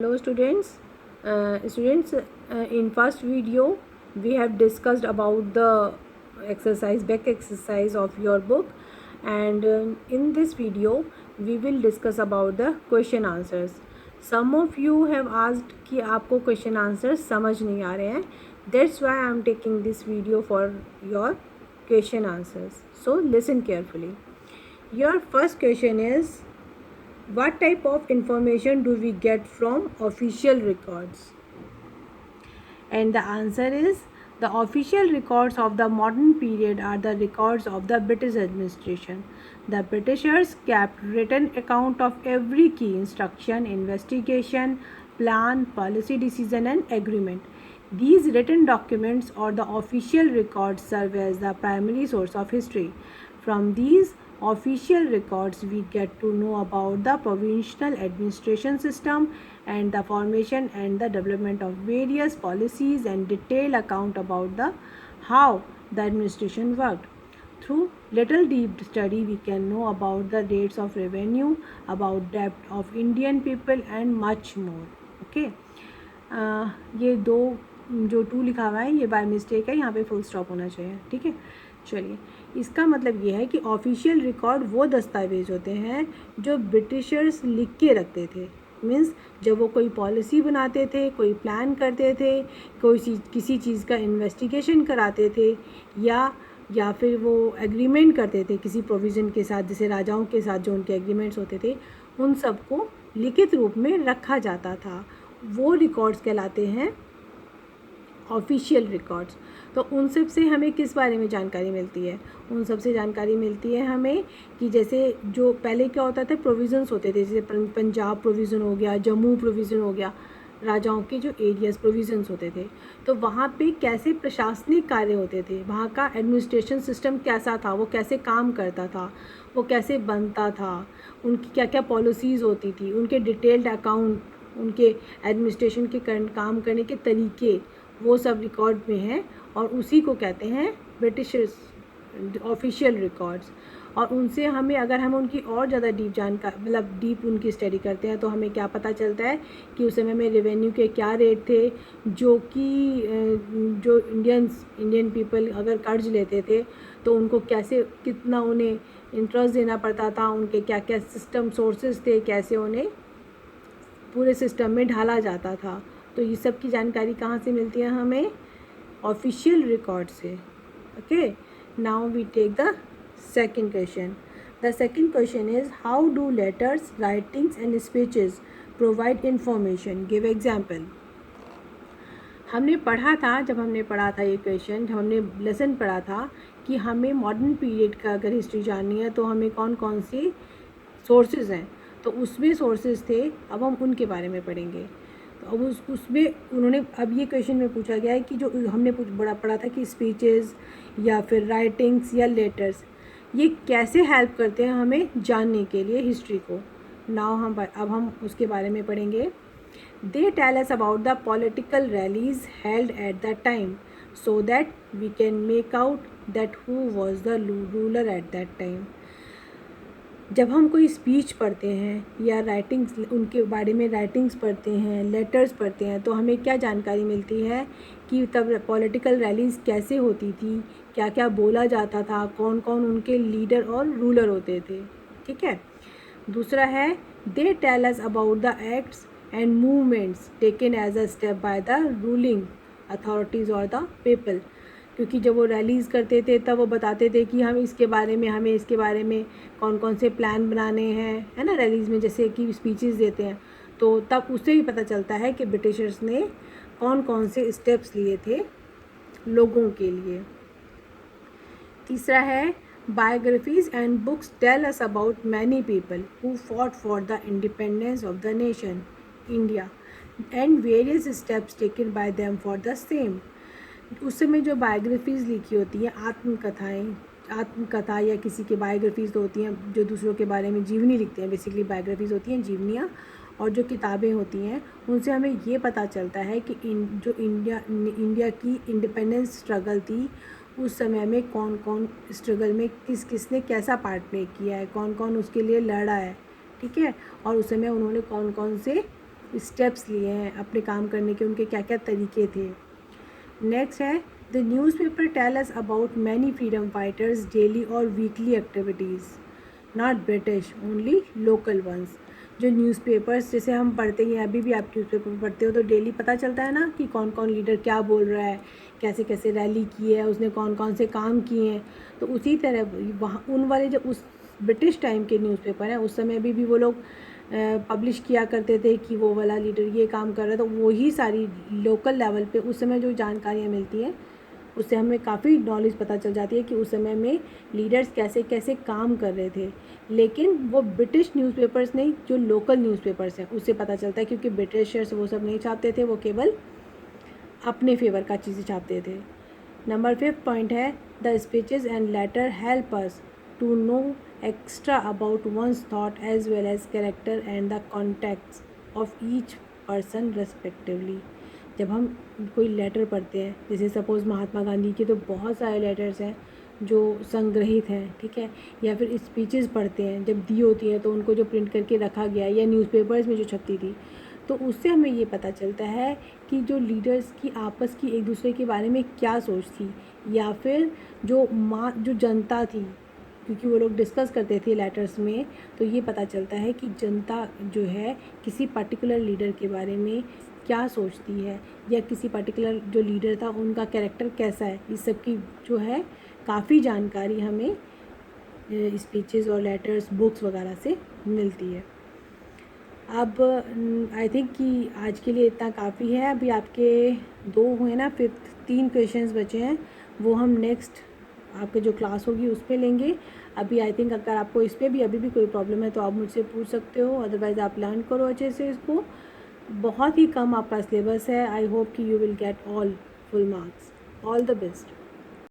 Hello students. In first video we have discussed about the back exercise of your book, and in this video we will discuss about the question answers. Some of you have asked कि आपको question answers समझ नहीं आ रहे हैं. That's why I am taking this video for your question answers. So listen carefully. Your first question is, what type of information do we get from official records? And the answer is, the official records of the modern period are the records of the British administration. The Britishers kept written account of every key instruction, investigation, plan, policy decision and agreement. These written documents or the official records serve as the primary source of history. From these official records we get to know about the provincial administration system and the formation and the development of various policies and detailed account about the how the administration worked. Through little deep study we can know about the rates of revenue, about debt of Indian people and much more. Okay. ये दो जो to लिखा हुआ है ये by mistake है, यहाँ पे फुल स्टॉप होना चाहिए. ठीक है, चलिए. इसका मतलब ये है कि ऑफिशियल रिकॉर्ड वो दस्तावेज होते हैं जो ब्रिटिशर्स लिख के रखते थे. मीन्स जब वो कोई पॉलिसी बनाते थे, कोई प्लान करते थे, किसी चीज़ का इन्वेस्टिगेशन कराते थे, या फिर वो एग्रीमेंट करते थे किसी प्रोविज़न के साथ, जैसे राजाओं के साथ जो उनके एग्रीमेंट्स होते थे, उन सबको लिखित रूप में रखा जाता था. वो रिकॉर्ड्स कहलाते हैं ऑफिशियल रिकॉर्ड्स. तो उन सब से हमें किस बारे में जानकारी मिलती है? उन सब से जानकारी मिलती है हमें कि जैसे जो पहले क्या होता था, प्रोविज़न्स होते थे, जैसे पंजाब प्रोविज़न हो गया, जम्मू प्रोविज़न हो गया, राजाओं के जो एरियाज़ प्रोविज़न्स होते थे, तो वहाँ पे कैसे प्रशासनिक कार्य होते थे, वहाँ का एडमिनिस्ट्रेशन सिस्टम कैसा था, वो कैसे काम करता था, वो कैसे बनता था, उनकी क्या क्या पॉलिसीज़ होती थी, उनके डिटेल्ड अकाउंट, उनके एडमिनिस्ट्रेशन के काम करने के तरीके, वो सब रिकॉर्ड में है और उसी को कहते हैं ब्रिटिश ऑफिशियल रिकॉर्ड्स. और उनसे हमें, अगर हम उनकी और ज़्यादा डीप उनकी स्टडी करते हैं, तो हमें क्या पता चलता है कि उस समय में रेवेन्यू के क्या रेट थे, जो इंडियन पीपल अगर कर्ज लेते थे तो उनको कैसे, कितना उन्हें इंटरेस्ट देना पड़ता था, उनके क्या क्या सिस्टम सोर्सेज थे, कैसे उन्हें पूरे सिस्टम में ढाला जाता था. तो ये सब की जानकारी कहाँ से मिलती है हमें? ऑफिशियल रिकॉर्ड से. Okay, now we take the second question. The second question is, how do letters, writings and speeches provide information? Give example. हमने पढ़ा था, जब हमने पढ़ा था ये क्वेश्चन, जब हमने लेसन पढ़ा था कि हमें मॉडर्न पीरियड का अगर हिस्ट्री जाननी है तो हमें कौन कौन से सोर्सेज हैं, तो उसमें सोर्सेज थे. अब हम उनके बारे में पढ़ेंगे. तो अब उसमें उन्होंने, अब ये क्वेश्चन में पूछा गया है कि जो हमने बड़ा पढ़ा था कि स्पीचेस या फिर राइटिंग्स या लेटर्स, ये कैसे हेल्प करते हैं हमें जानने के लिए हिस्ट्री को. अब हम उसके बारे में पढ़ेंगे. They tell us about the political rallies held at the time so that we can make out that who was the ruler at that time. जब हम कोई स्पीच पढ़ते हैं या राइटिंग्स, उनके बारे में राइटिंग्स पढ़ते हैं, लेटर्स पढ़ते हैं, तो हमें क्या जानकारी मिलती है कि तब पॉलिटिकल रैलीज़ कैसे होती थी, क्या क्या बोला जाता था, कौन कौन उनके लीडर और रूलर होते थे. ठीक है. दूसरा है, they tell us about the acts and movements taken as a step by the ruling authorities और द पीपल. क्योंकि जब वो रैलीज़ करते थे तब वो बताते थे कि हमें इसके बारे में कौन कौन से प्लान बनाने हैं, है ना, रैलीज़ में जैसे कि स्पीचेस देते हैं, तो तब उससे भी पता चलता है कि ब्रिटिशर्स ने कौन कौन से स्टेप्स लिए थे लोगों के लिए. तीसरा है, biographies and books tell us about many people who fought for the independence of the nation India and various steps taken by them for the same. उस समय जो बायोग्राफीज़ लिखी होती हैं, आत्मकथा या किसी की बायोग्राफीज़ तो होती हैं जो दूसरों के बारे में जीवनी लिखते हैं, बेसिकली बायोग्राफीज़ होती हैं जीवनियाँ. और जो किताबें होती हैं उनसे हमें ये पता चलता है कि जो इंडिया की इंडिपेंडेंस स्ट्रगल थी, उस समय में कौन कौन स्ट्रगल में किसने कैसा पार्ट प्ले किया है, कौन कौन उसके लिए लड़ा है. ठीक है. और उस समय उन्होंने कौन कौन से स्टेप्स लिए हैं अपने काम करने के, उनके क्या क्या तरीके थे। नेक्स्ट है the newspaper tell us about many freedom fighters daily और weekly activities, not British only local ones. जो न्यूज़पेपर्स जैसे हम पढ़ते हैं, अभी भी आप न्यूज़पेपर पढ़ते हो तो डेली पता चलता है ना कि कौन कौन लीडर क्या बोल रहा है, कैसे कैसे रैली की है, उसने कौन कौन से काम किए हैं। तो उसी तरह वहाँ उन वाले जो उस ब्रिटिश टाइम के न्यूज़पेपर हैं उस समय भी वो लोग पब्लिश किया करते थे कि वो वाला लीडर ये काम कर रहा है। तो वही सारी लोकल लेवल पे उस समय जो जानकारियाँ मिलती हैं उससे हमें काफ़ी नॉलेज पता चल जाती है कि उस समय में लीडर्स कैसे कैसे काम कर रहे थे। लेकिन वो ब्रिटिश न्यूज़पेपर्स नहीं, जो लोकल न्यूज़पेपर्स हैं उससे पता चलता है, क्योंकि ब्रिटिशर्स वो सब नहीं छापते थे, वो केवल अपने फेवर का चीज़ें छापते थे। नंबर 5 पॉइंट है the speeches and letter help us to know extra about one's thought as well as character and the context of each person respectively. जब हम कोई लेटर पढ़ते हैं, जैसे सपोज़ महात्मा गांधी के तो बहुत सारे लेटर्स हैं जो संग्रहित हैं, ठीक है, या फिर स्पीचेस पढ़ते हैं जब दी होती हैं तो उनको जो प्रिंट करके रखा गया या न्यूज़पेपर्स में जो छपती थी, तो उससे हमें ये पता चलता है कि जो लीडर्स की आपस की एक दूसरे के बारे में क्या सोच थी, या फिर जो जनता थी, क्योंकि वो लोग डिस्कस करते थे लेटर्स में, तो ये पता चलता है कि जनता जो है किसी पर्टिकुलर लीडर के बारे में क्या सोचती है, या किसी पर्टिकुलर जो लीडर था उनका कैरेक्टर कैसा है। इस सब की जो है काफ़ी जानकारी हमें स्पीचेस और लेटर्स, बुक्स वगैरह से मिलती है। अब आई थिंक कि आज के लिए इतना काफ़ी है। अभी आपके 2 हुए ना, 3 क्वेश्चंस बचे हैं, वो हम नेक्स्ट आपके जो क्लास होगी उस पर लेंगे। अभी आई थिंक अगर आपको इस पर भी अभी भी कोई प्रॉब्लम है तो आप मुझसे पूछ सकते हो, अदरवाइज़ आप लर्न करो अच्छे से इसको। बहुत ही कम आपका सिलेबस है। आई होप कि you will get all full marks. All the best.